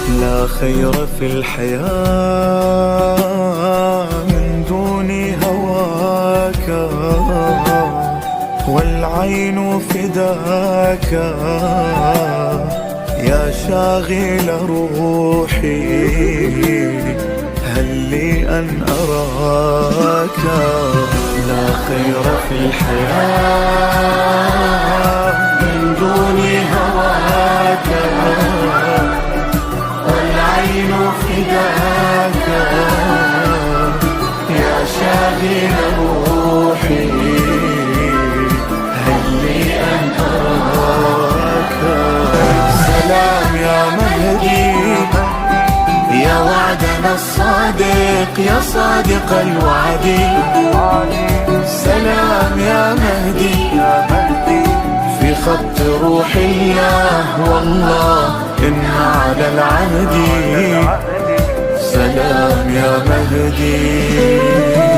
لا خير في الحياة من دون هواك، والعين فداك يا شاغل روحي، هل لي أن أراك؟ لا خير في الحياة من دون هواك، والعين فداك يا شاغل روحي، هل لي أن أراك؟ سلام يا مهدي يا وعدنا الصادق، يا صادق الوعد. سلام يا مهدي في خط روح الله، والله إن على العهد. سلام يا مهدي.